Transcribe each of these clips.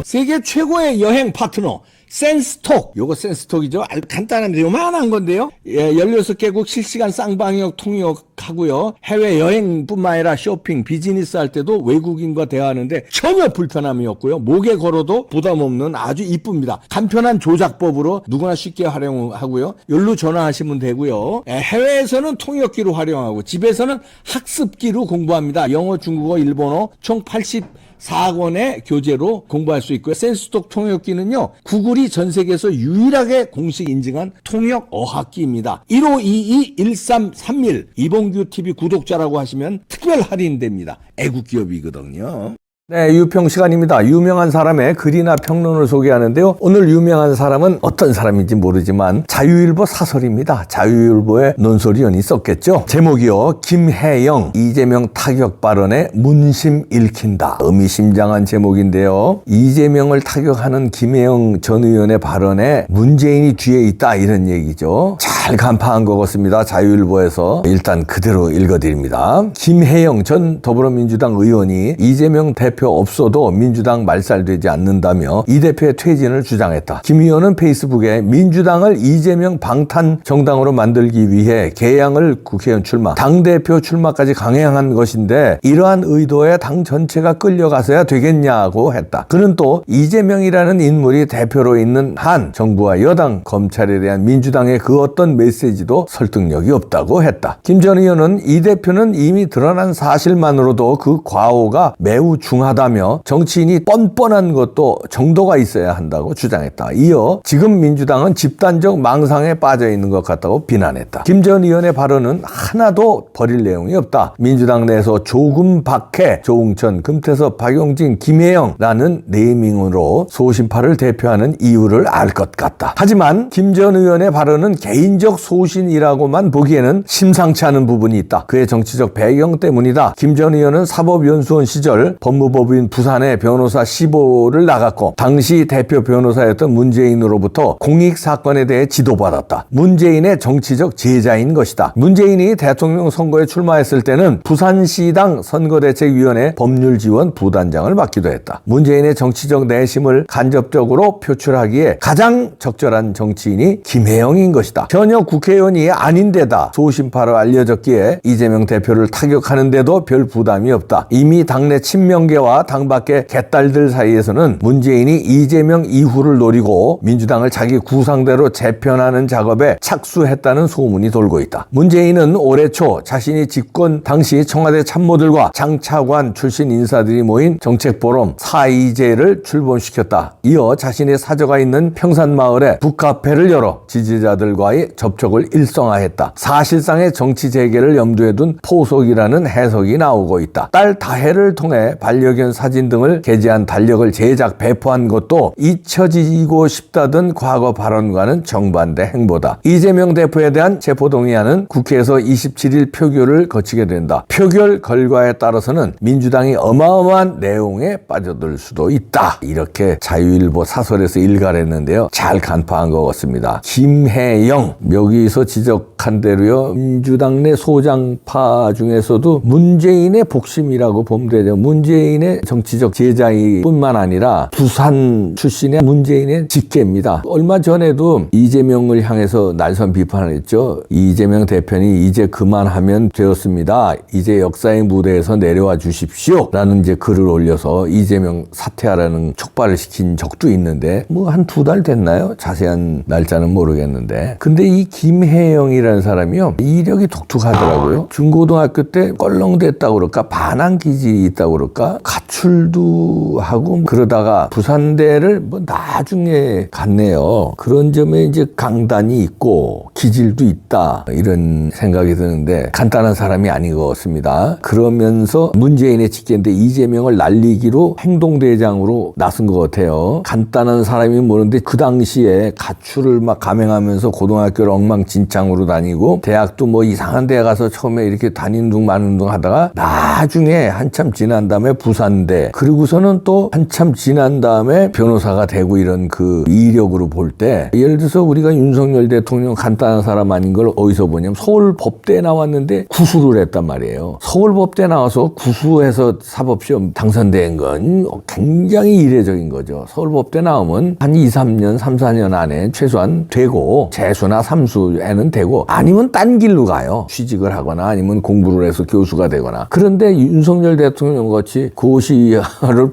세계 최고의 여행 파트너 센스톡. 요거 센스톡이죠. 아주 간단한데 요만한 건데요. 예, 16개국 실시간 쌍방역 통역하고요. 해외여행뿐만 아니라 쇼핑, 비즈니스 할 때도 외국인과 대화하는데 전혀 불편함이 없고요. 목에 걸어도 부담 없는 아주 이쁩니다. 간편한 조작법으로 누구나 쉽게 활용하고요. 여기로 전화하시면 되고요. 예, 해외에서는 통역기로 활용하고 집에서는 학습기로 공부합니다. 영어, 중국어, 일본어 총 84권의 교재로 공부할 수 있고요. 센스톡 통역기는요, 구글이 전 세계에서 유일하게 공식 인증한 통역 어학기입니다. 1522-1331 이봉규 TV 구독자라고 하시면 특별 할인됩니다. 애국기업이거든요. 네, 유평 시간입니다. 유명한 사람의 글이나 평론을 소개하는데요. 오늘 유명한 사람은 어떤 사람인지 모르지만 자유일보 사설입니다. 자유일보에 논설위원이 썼겠죠. 제목이요. 김혜영, 이재명 타격 발언에 문심 읽힌다. 의미심장한 제목인데요. 이재명을 타격하는 김혜영 전 의원의 발언에 문재인이 뒤에 있다, 이런 얘기죠. 잘 간파한 것 같습니다. 자유일보에서 일단 그대로 읽어드립니다. 김혜영 전 더불어민주당 의원이 이재명 대표 없어도 민주당 말살되지 않는다며 이 대표의 퇴진을 주장했다. 김 의원은 페이스북에 민주당을 이재명 방탄 정당으로 만들기 위해 개양을 국회의원 출마, 당대표 출마까지 강행한 것인데 이러한 의도에 당 전체가 끌려가서야 되겠냐고 했다. 그는 또 이재명이라는 인물이 대표로 있는 한 정부와 여당, 검찰에 대한 민주당의 그 어떤 메시지도 설득력이 없다고 했다. 김 전 의원은 이 대표는 이미 드러난 사실만으로도 그 과오가 매우 중하다며 정치인이 뻔뻔한 것도 정도가 있어야 한다고 주장했다. 이어 지금 민주당은 집단적 망상에 빠져 있는 것 같다고 비난했다. 김 전 의원의 발언은 하나도 버릴 내용이 없다. 민주당 내에서 조금 박해, 조응천, 금태섭, 박용진, 김혜영라는 네이밍으로 소신파를 대표하는 이유를 알 것 같다. 하지만 김 전 의원의 발언은 개인적 소신이라고만 보기에는 심상치 않은 부분이 있다. 그의 정치적 배경 때문이다. 김 전 의원은 사법연수원 시절 법무법인 부산에 변호사 15를 나갔고 당시 대표 변호사였던 문재인으로부터 공익사건에 대해 지도받았다. 문재인의 정치적 제자인 것이다. 문재인이 대통령 선거에 출마했을 때는 부산시당 선거대책위원회 법률지원 부단장을 맡기도 했다. 문재인의 정치적 내심을 간접적으로 표출하기에 가장 적절한 정치인이 김혜영인 것이다. 전혀 국회의원이 아닌데다 소신파로 알려졌기에 이재명 대표를 타격하는데도 별 부담이 없다. 이미 당내 친명계와 당 밖의 개딸들 사이에서는 문재인이 이재명 이후를 노리고 민주당을 자기 구상대로 재편하는 작업에 착수했다는 소문이 돌고 있다. 문재인은 올해 초 자신이 집권 당시 청와대 참모들과 장차관 출신 인사들이 모인 정책포럼 4.2제를 출범시켰다. 이어 자신의 사저가 있는 평산마을에 북카페를 열어 지지자들과의 접촉을 일성화했다. 사실상의 정치 재개를 염두에 둔 포석이라는 해석이 나오고 있다. 딸 다혜를 통해 반려견 사진 등을 게재한 달력을 제작 배포한 것도 잊혀지고 싶다던 과거 발언과는 정반대 행보다. 이재명 대표에 대한 체포동의안은 국회에서 27일 표결을 거치게 된다. 표결 결과에 따라서는 민주당이 어마어마한 내용에 빠져들 수도 있다. 이렇게 자유일보 사설에서 일갈했는데요. 잘 간파한 것 같습니다. 김혜영, 여기서 지적한 대로요, 민주당 내 소장파 중에서도 문재인의 복심이라고 보면 되죠. 문재인의 정치적 제자이 뿐만 아니라 부산 출신의 문재인의 직계입니다. 얼마 전에도 이재명을 향해서 날선 비판을 했죠. 이재명 대표는 이제 그만하면 되었습니다. 이제 역사의 무대에서 내려와 주십시오. 라는 이제 글을 올려서 이재명 사퇴하라는 촉발을 시킨 적도 있는데 뭐 한 2달 됐나요? 자세한 날짜는 모르겠는데. 근데 이 김혜영이라는 사람이요, 이력이 독특하더라고요. 중고등학교 때 껄렁댔다고 그럴까? 반항 기질이 있다고 그럴까? 가출도 하고 그러다가 부산대를 뭐 나중에 갔네요. 그런 점에 이제 강단이 있고 기질도 있다, 이런 생각이 드는데 간단한 사람이 아닌 것 같습니다. 그러면서 문재인의 직계인데 이재명을 날리기로 행동대장으로 나선 것 같아요. 간단한 사람이 모르는데 그 당시에 가출을 막 감행하면서 고등학교를 엉망진창으로 다니고 대학도 뭐 이상한 데 가서 처음에 이렇게 다니는 둥 마는 둥 하다가 나중에 한참 지난 다음에 부산 교사인데 그러고서는 또 한참 지난 다음에 변호사가 되고 이런 그 이력으로 볼 때 예를 들어서 우리가 윤석열 대통령 간단한 사람 아닌 걸 어디서 보냐면 서울법대에 나왔는데 구수를 했단 말이에요. 서울법대 나와서 구수해서 사법시험 당선된 건 굉장히 이례적인 거죠. 서울법대 나오면 한 2, 3년, 3, 4년 안에 최소한 되고 재수나 삼수에는 되고 아니면 딴 길로 가요. 취직을 하거나 아니면 공부를 해서 교수가 되거나. 그런데 윤석열 대통령 같이 고시를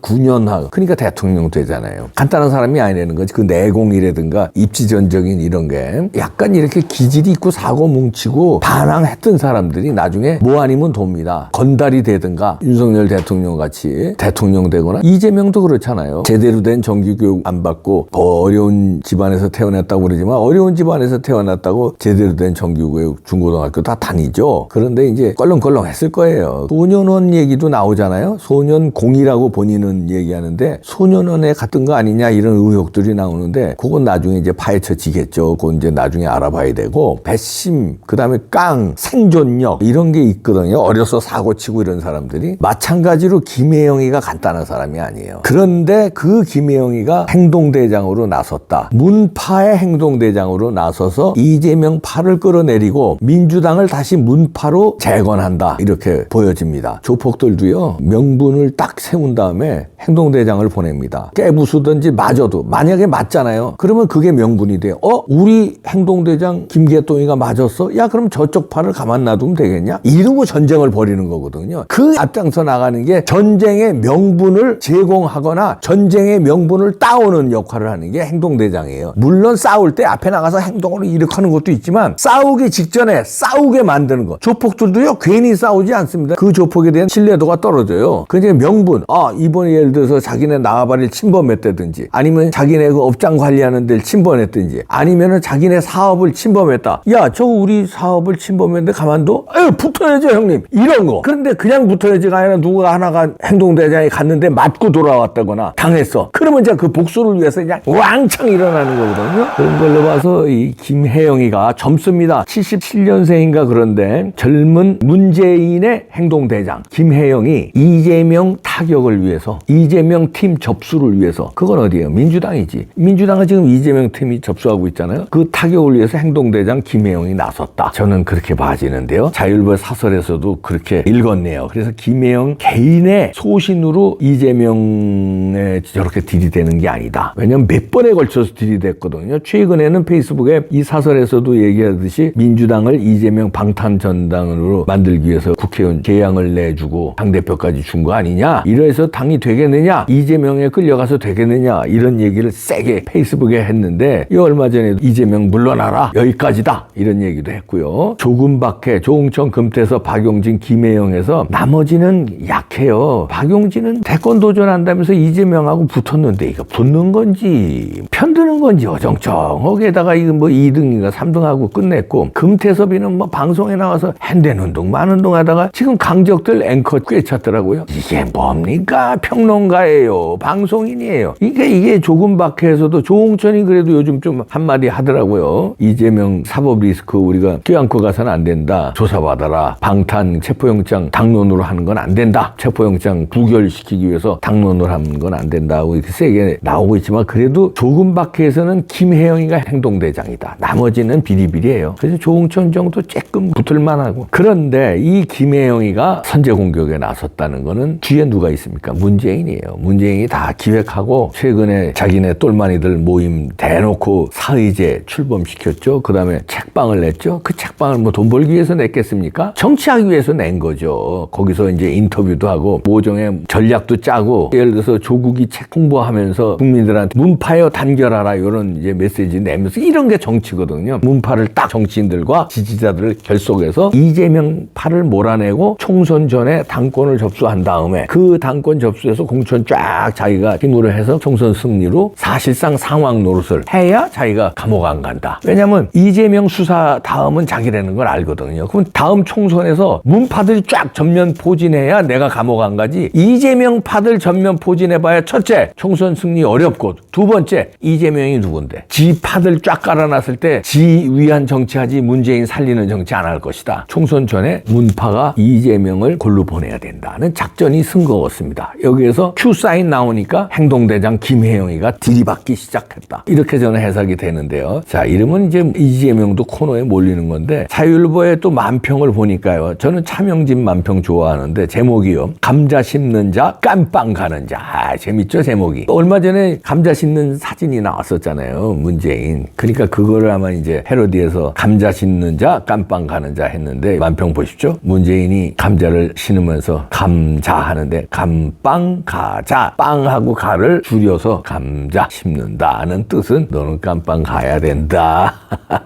9년 하고 그러니까 대통령 되잖아요. 간단한 사람이 아니라는 거지. 그 내공이라든가 입지전적인 이런 게 약간 이렇게 기질이 있고 사고 뭉치고 반항했던 사람들이 나중에 뭐 아니면 돕니다. 건달이 되든가 윤석열 대통령 같이 대통령 되거나 이재명도 그렇잖아요. 제대로 된 정규교육 안 받고 어려운 집안에서 태어났다고 그러지만 어려운 집안에서 태어났다고 제대로 된 정규교육 중고등학교 다 다니죠. 그런데 이제 껄렁껄렁 했을 거예요. 소년원 얘기도 나오잖아요. 소년공이라고 본인은 얘기하는데 소년원에 갔던 거 아니냐 이런 의혹들이 나오는데 그건 나중에 이제 파헤쳐지겠죠. 그건 이제 나중에 알아봐야 되고 배심, 그다음에 깡, 생존력 이런 게 있거든요. 어려서 사고치고 이런 사람들이. 마찬가지로 김혜영이가 간단한 사람이 아니에요. 그런데 그 김혜영이가 행동대장으로 나섰다. 문파의 행동대장으로 나서서 이재명 파를 끌어내리고 민주당을 다시 문파로 재건한다. 이렇게 보여집니다. 조폭들도요. 명분을 딱 세운 다음에 행동대장을 보냅니다. 깨부수든지 맞아도 만약에 맞잖아요. 그러면 그게 명분이 돼요. 우리 행동대장 김계동이가 맞았어? 야 그럼 저쪽 파를 가만 놔두면 되겠냐? 이러고 전쟁을 벌이는 거거든요. 그 앞장서 나가는 게 전쟁의 명분을 제공하거나 전쟁의 명분을 따오는 역할을 하는 게 행동대장이에요. 물론 싸울 때 앞에 나가서 행동을 일으키는 것도 있지만 싸우기 직전에 싸우게 만드는 거. 조폭들도요 괜히 싸우지 않습니다. 그 조폭에 대한 신뢰도가 떨어져요. 그러니까 명분, 이번에 예를 들어서 자기네 나와바리를 침범했다든지 아니면 자기네 그 업장 관리하는 데를 침범했든지 아니면은 자기네 사업을 침범했다. 야 저 우리 사업을 침범했는데 가만둬? 붙어야죠 형님. 이런 거. 그런데 그냥 붙어야지가 아니라 누가 하나가 행동대장이 갔는데 맞고 돌아왔다거나 당했어. 그러면 이제 그 복수를 위해서 그냥 왕창 일어나는 거거든요. 그런 걸로 봐서 이 김혜영이가 젊습니다. 77년생인가 그런데 젊은 문재인의 행동대장 김혜영이 이재명 타격을 위해서 이재명 팀 접수를 위해서 그건 어디예요? 민주당이지. 민주당은 지금 이재명 팀이 접수하고 있잖아요. 그 타격을 위해서 행동대장 김혜영이 나섰다. 저는 그렇게 봐지는데요. 자율벌 사설에서도 그렇게 읽었네요. 그래서 김혜영 개인의 소신으로 이재명에 저렇게 들이대는 게 아니다. 왜냐면 몇 번에 걸쳐서 들이댔거든요. 최근에는 페이스북에 이 사설에서도 얘기하듯이 민주당을 이재명 방탄전당으로 만들기 위해서 국회의원 계양을 내주고 당대표까지 준 거 아니냐? 이래서 당이 되겠느냐? 이재명에 끌려가서 되겠느냐? 이런 얘기를 세게 페이스북에 했는데 이 얼마 전에 이재명 물러나라 여기까지다 이런 얘기도 했고요. 조금박해, 조응천, 금태섭, 박용진, 김혜영에서 나머지는 약해요. 박용진은 대권 도전한다면서 이재명하고 붙었는데 이거 붙는 건지 편드는 건지 어정쩡하게다가 이거 뭐 2등인가 3등하고 끝냈고 금태섭이는 뭐 방송에 나와서 한대는 둥 마는 둥 하다가 지금 강적들 앵커 꿰찼더라고요. 이게 뭡니까? 평론가예요. 방송인이에요. 이게 조금박해에서도 조홍천이 그래도 요즘 좀 한마디 하더라고요. 이재명 사법 리스크 우리가 껴안고 가서는 안 된다. 조사받아라. 방탄 체포영장 당론으로 하는 건 안 된다. 체포영장 부결시키기 위해서 당론으로 하는 건 안 된다고 이렇게 세게 나오고 있지만 그래도 조금박해에서는 김혜영이가 행동대장이다. 나머지는 비리비리해요. 그래서 조홍천 정도 조금 붙을만 하고. 그런데 이 김혜영이가 선제 공격에 나섰다는 거는 뒤에 누가 있습니까? 문재인이에요. 문재인이 다 기획하고 최근에 자기네 똘마니들 모임 대놓고 사의제 출범시켰죠. 그 다음에 책방을 냈죠. 그 책방을 뭐 돈 벌기 위해서 냈겠습니까? 정치하기 위해서 낸 거죠. 거기서 이제 인터뷰도 하고 모종의 전략도 짜고 예를 들어서 조국이 책 홍보하면서 국민들한테 문파여 단결하라 이런 이제 메시지 내면서 이런 게 정치거든요. 문파를 딱 정치인들과 지지자들을 결속해서 이재명 파를 몰아내고 총선 전에 당권을 접수한 다음에 그 당권 접수해서 공천 쫙 자기가 힘으로 해서 총선 승리로 사실상 상황 노릇을 해야 자기가 감옥 안 간다. 왜냐면 이재명 수사 다음은 자기라는 걸 알거든요. 그럼 다음 총선에서 문파들이 쫙 전면 포진해야 내가 감옥 안 가지. 이재명 파들 전면 포진해봐야 첫째 총선 승리 어렵고 두 번째 이재명이 이재명이 누군데? 지 파들 쫙 깔아놨을 때 지 위한 정치하지 문재인 살리는 정치 안 할 것이다. 총선 전에 문파가 이재명을 골로 보내야 된다는 작전이 승거웠습니다. 여기에서 Q 사인 나오니까 행동대장 김혜영이가 들이받기 시작했다. 이렇게 저는 해석이 되는데요. 자, 이러면 이제 이재명도 코너에 몰리는 건데 자유일보의 또 만평을 보니까요. 저는 차명진 만평 좋아하는데 제목이요. 감자 심는 자 깜빵 가는 자. 아, 재밌죠 제목이. 얼마 전에 감자 심는 사진이 나왔었잖아요. 문재인. 그러니까 그거를 아마 이제 패러디해서 감자 심는 자 깜빵 가는 자 했는데 만평 보십시오. 문재인이 감자를 심으면서 감자 하는데 감빵 가자. 빵하고 가를 줄여서 감자 심는다는 뜻은 너는 깜빵 가야 된다.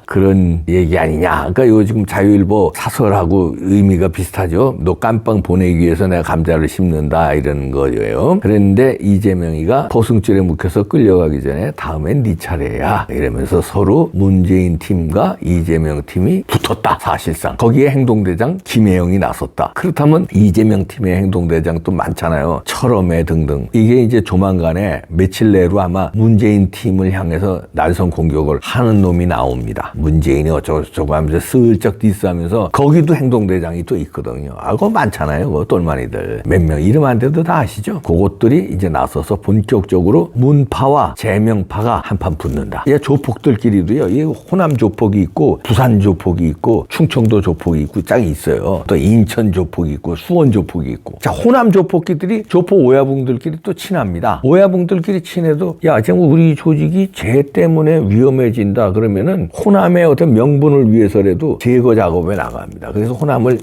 그런 얘기 아니냐. 그러니까 요 지금 자유일보 사설하고 의미가 비슷하죠. 너 깜빵 보내기 위해서 내가 감자를 심는다 이런 거예요. 그런데 이재명이가 포승줄에 묵혀서 끌려가기 전에 다음엔 네 차례야 이러면서 서로 문재인 팀과 이재명 팀이 붙었다. 사실상 거기에 행동대장 김혜영이 나섰다. 그렇다면 이재명 팀의 행동대장 또 많잖아요. 철험회 등등. 이게 이제 조만간에 며칠 내로 아마 문재인 팀을 향해서 날선 공격을 하는 놈이 나옵니다. 문재인이 어쩌고저쩌고 하면서 슬쩍 디스하면서 거기도 행동대장이 또 있거든요. 아, 그거 많잖아요. 그거 똘마니들. 몇 명 이름 안 돼도 다 아시죠? 그것들이 이제 나서서 본격적으로 문파와 재명파가 한판 붙는다. 이 조폭들끼리도요. 이 호남 조폭이 있고 부산 조폭이 있고 충청도 조폭이 있고 짝이 있어요. 또 인천 조폭이 있고 수원 조폭이 있고. 자, 호남 조폭끼들이 조폭 오야붕들끼리 또 친합니다. 오야붕들끼리 친해도 야, 지금 우리 조직이 쟤 때문에 위험해진다 그러면은 호남의 어떤 명분을 위해서라도 제거 작업에 나갑니다. 그래서 호남을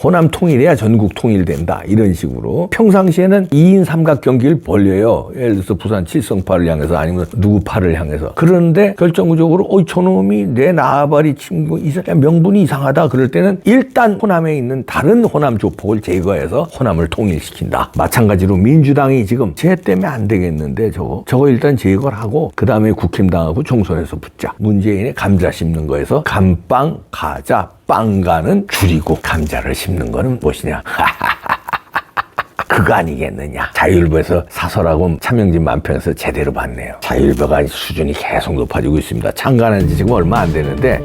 호남 통일해야 전국 통일된다. 이런 식으로. 평상시에는 2인 삼각 경기를 벌려요. 예를 들어서 부산 칠성파를 향해서 아니면 누구파를 향해서. 그런데 결정적으로 저놈이 내 나발이 친구 명분이 이상하다. 그럴 때는 일단 호남에 있는 다른 호남 조폭을 제거해서 호남을 통일시킨다. 마찬가지로 민주당이 지금 쟤 때문에 안 되겠는데 저거 일단 제거를 하고 그 다음에 국힘당하고 총선에서 붙자. 문재인의 감자 심는 거에서 감빵 가자 빵가는 줄이고 감자를 심는 거는 무엇이냐. 그거 아니겠느냐. 자유일보에서 사설하고 차명진 만평에서 제대로 봤네요. 자유일보가 수준이 계속 높아지고 있습니다. 창간한 지 지금 얼마 안 되는데